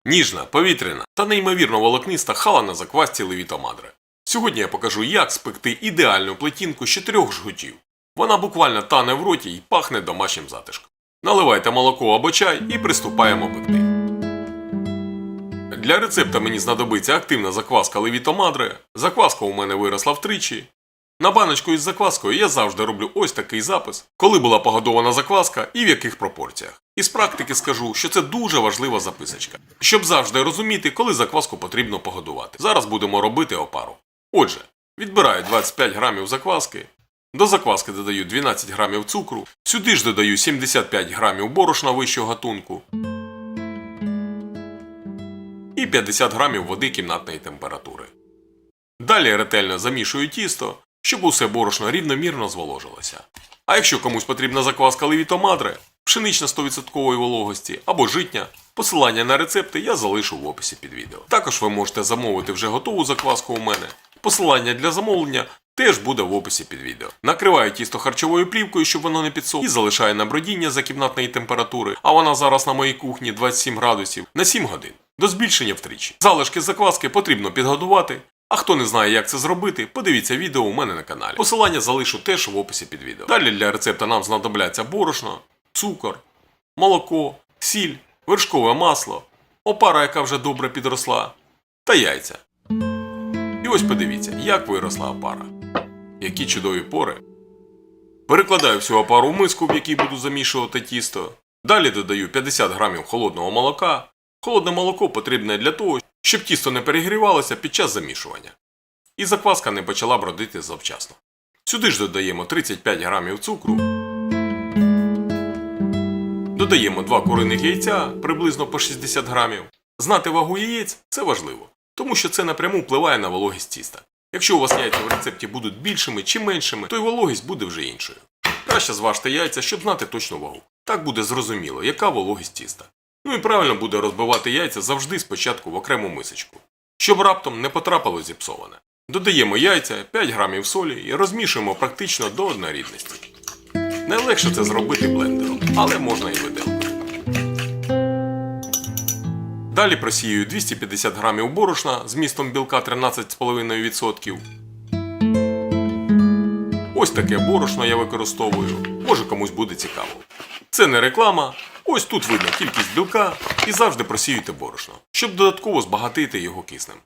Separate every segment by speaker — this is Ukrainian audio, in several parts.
Speaker 1: Ніжна, повітряна та неймовірно волокниста хала на заквасці Левіто Мадре. Сьогодні я покажу, як спекти ідеальну плетінку з 4 жгутів. Вона буквально тане в роті і пахне домашнім затишком. Наливайте молоко або чай і приступаємо пекти. Для рецепта мені знадобиться активна закваска Левіто Мадре. Закваска у мене виросла втричі. На баночку із закваскою я завжди роблю ось такий запис, коли була погодована закваска і в яких пропорціях. Із практики скажу, що це дуже важлива записочка, щоб завжди розуміти, коли закваску потрібно погодувати. Зараз будемо робити опару. Отже, відбираю 25 грамів закваски, до закваски додаю 12 грамів цукру, сюди ж додаю 75 грамів борошна вищого гатунку і 50 грамів води кімнатної температури. Далі ретельно замішую тісто, щоб усе борошно рівномірно зволожилося. А якщо комусь потрібна закваска Левіто Мадре, пшенична 100% вологості або житня, посилання на рецепти я залишу в описі під відео. Також ви можете замовити вже готову закваску у мене. Посилання для замовлення теж буде в описі під відео. Накриваю тісто харчовою плівкою, щоб воно не підсохло, і залишаю на бродіння за кімнатної температури, а вона зараз на моїй кухні 27 градусів, на 7 годин. До збільшення втричі. Залишки закваски потрібно підготувати. А хто не знає, як це зробити, подивіться відео у мене на каналі. Посилання залишу теж в описі під відео. Далі для рецепта нам знадобляться борошно, цукор, молоко, сіль, вершкове масло, опара, яка вже добре підросла, та яйця. І ось подивіться, як виросла опара. Які чудові пори. Перекладаю всю опару в миску, в якій буду замішувати тісто. Далі додаю 50 грамів холодного молока. Холодне молоко потрібне для того, щоб тісто не перегрівалося під час замішування. І закваска не почала бродити завчасно. Сюди ж додаємо 35 грамів цукру. Додаємо 2 куриних яйця, приблизно по 60 грамів. Знати вагу яєць – це важливо, тому що це напряму впливає на вологість тіста. Якщо у вас яйця в рецепті будуть більшими чи меншими, то й вологість буде вже іншою. Краще зважте яйця, щоб знати точну вагу. Так буде зрозуміло, яка вологість тіста. Ну і правильно буде розбивати яйця завжди спочатку в окрему мисочку, щоб раптом не потрапило зіпсоване. Додаємо яйця, 5 грамів солі і розмішуємо практично до однорідності. Найлегше це зробити блендером, але можна і виделкою. Далі просію 250 грамів борошна з вмістом білка 13,5%. Ось таке борошно я використовую, може комусь буде цікаво. Це не реклама, ось тут видно кількість білка і завжди просіюйте борошно, щоб додатково збагатити його киснем.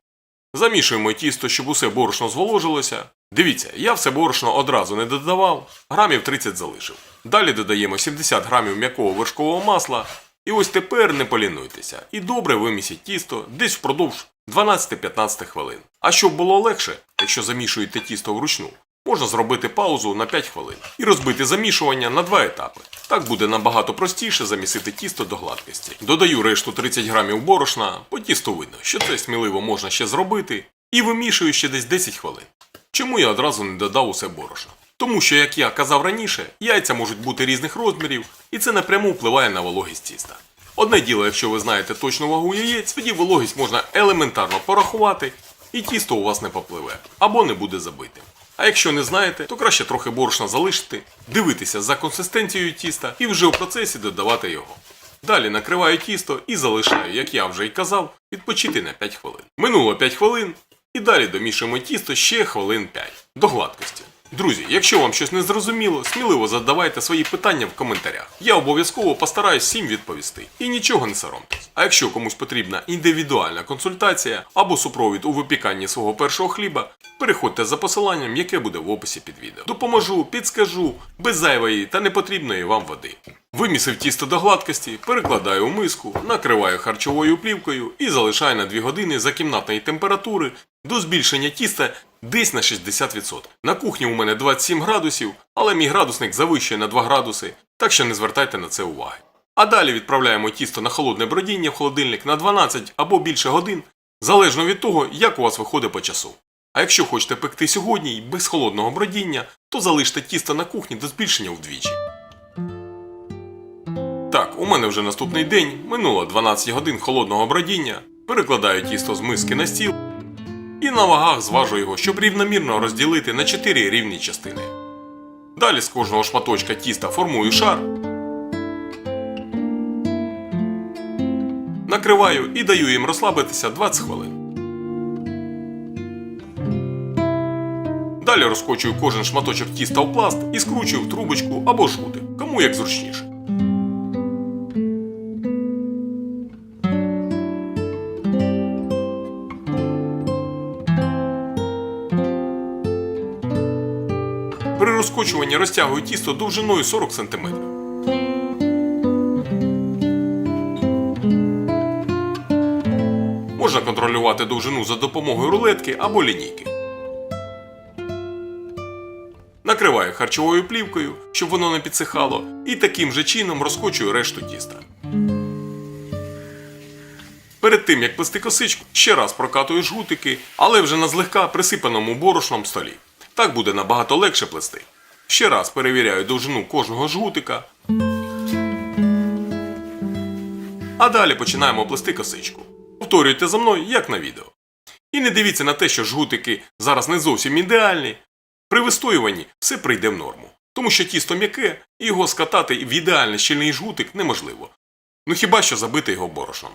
Speaker 1: Замішуємо тісто, щоб усе борошно зволожилося. Дивіться, я все борошно одразу не додавав, грамів 30 залишив. Далі додаємо 70 грамів м'якого вершкового масла. І ось тепер не полінуйтеся і добре вимісіть тісто десь впродовж 12-15 хвилин. А щоб було легше, якщо замішуєте тісто вручну, можна зробити паузу на 5 хвилин і розбити замішування на 2 етапи. Так буде набагато простіше замісити тісто до гладкості. Додаю решту 30 грамів борошна, по тісту видно, що це сміливо можна ще зробити, і вимішую ще десь 10 хвилин. Чому я одразу не додав усе борошно? Тому що, як я казав раніше, яйця можуть бути різних розмірів, і це напряму впливає на вологість тіста. Одне діло, якщо ви знаєте точну вагу яєць, тоді вологість можна елементарно порахувати, і тісто у вас не попливе, або не буде забитим. А якщо не знаєте, то краще трохи борошна залишити, дивитися за консистенцією тіста і вже у процесі додавати його. Далі накриваю тісто і залишаю, як я вже й казав, відпочити на 5 хвилин. Минуло 5 хвилин, і далі домішуємо тісто ще хвилин 5, до гладкості. Друзі, якщо вам щось не зрозуміло, сміливо задавайте свої питання в коментарях. Я обов'язково постараюсь всім відповісти. І нічого не соромтесь. А якщо комусь потрібна індивідуальна консультація або супровід у випіканні свого першого хліба, переходьте за посиланням, яке буде в описі під відео. Допоможу, підскажу, без зайвої та непотрібної вам води. Вимісив тісто до гладкості, перекладаю у миску, накриваю харчовою плівкою і залишаю на 2 години за кімнатної температури до збільшення тіста десь на 60%. На кухні у мене 27 градусів, але мій градусник завищує на 2 градуси, так що не звертайте на це уваги. А далі відправляємо тісто на холодне бродіння в холодильник на 12 або більше годин, залежно від того, як у вас виходить по часу. А якщо хочете пекти сьогодні і без холодного бродіння, то залиште тісто на кухні до збільшення вдвічі. Так, у мене вже наступний день, минуло 12 годин холодного бродіння, перекладаю тісто з миски на стіл і на вагах зважу його, щоб рівномірно розділити на 4 рівні частини. Далі з кожного шматочка тіста формую шар. Накриваю і даю їм розслабитися 20 хвилин. Далі розкочую кожен шматочок тіста в пласт і скручую в трубочку або жгутик, кому як зручніше. При розкочуванні розтягую тісто довжиною 40 см. Можна контролювати довжину за допомогою рулетки або лінійки. Накриваю харчовою плівкою, щоб воно не підсихало, і таким же чином розкочую решту тіста. Перед тим, як плести косичку, ще раз прокатую жгутики, але вже на злегка присипаному борошном столі. Так буде набагато легше плести. Ще раз перевіряю довжину кожного жгутика. А далі починаємо плести косичку. Повторюйте за мною, як на відео. І не дивіться на те, що жгутики зараз не зовсім ідеальні. При вистоюванні все прийде в норму. Тому що тісто м'яке, і його скатати в ідеально щільний жгутик неможливо. Ну хіба що забити його борошном.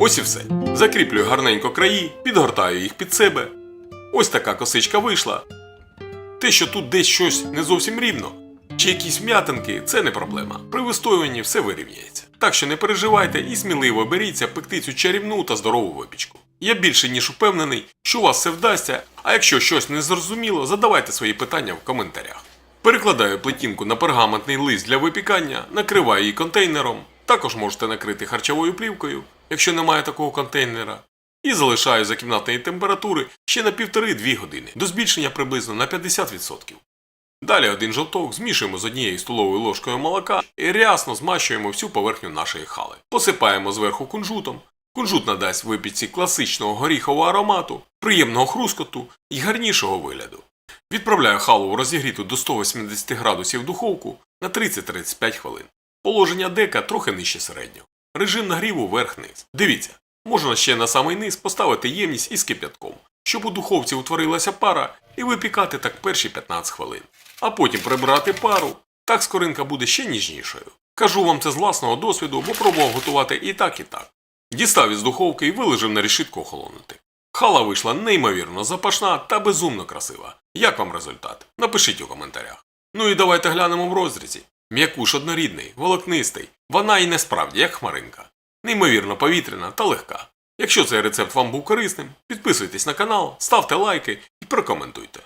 Speaker 1: Ось і все. Закріплюю гарненько краї, підгортаю їх під себе. Ось така косичка вийшла. Те, що тут десь щось не зовсім рівно, чи якісь вм'ятинки, це не проблема. При вистоюванні все вирівняється. Так що не переживайте і сміливо беріться пекти цю чарівну та здорову випічку. Я більше ніж упевнений, що у вас все вдасться, а якщо щось не зрозуміло, задавайте свої питання в коментарях. Перекладаю плетінку на пергаментний лист для випікання, накриваю її контейнером, також можете накрити харчовою плівкою, якщо немає такого контейнера, і залишаю за кімнатної температури ще на 1,5-2 години, до збільшення приблизно на 50%. Далі один жовток змішуємо з 1 столовою ложкою молока і рясно змащуємо всю поверхню нашої хали. Посипаємо зверху кунжутом. Кунжут надасть випічці класичного горіхового аромату, приємного хрускоту і гарнішого вигляду. Відправляю халу в розігріту до 180 градусів духовку на 30-35 хвилин. Положення дека трохи нижче середнього. Режим нагріву вверх-низ. Дивіться, можна ще на самий низ поставити ємність із кип'ятком, щоб у духовці утворилася пара і випікати так перші 15 хвилин. А потім прибрати пару, так скоринка буде ще ніжнішою. Кажу вам це з власного досвіду, бо пробував готувати і так, і так. Дістав із духовки і виложив на решітку охолонути. Хала вийшла неймовірно запашна та безумно красива. Як вам результат? Напишіть у коментарях. Ну і давайте глянемо в розрізі. М'якуш однорідний, волокнистий, вона і не справді як хмаринка. Неймовірно повітряна та легка. Якщо цей рецепт вам був корисним, підписуйтесь на канал, ставте лайки і прокоментуйте.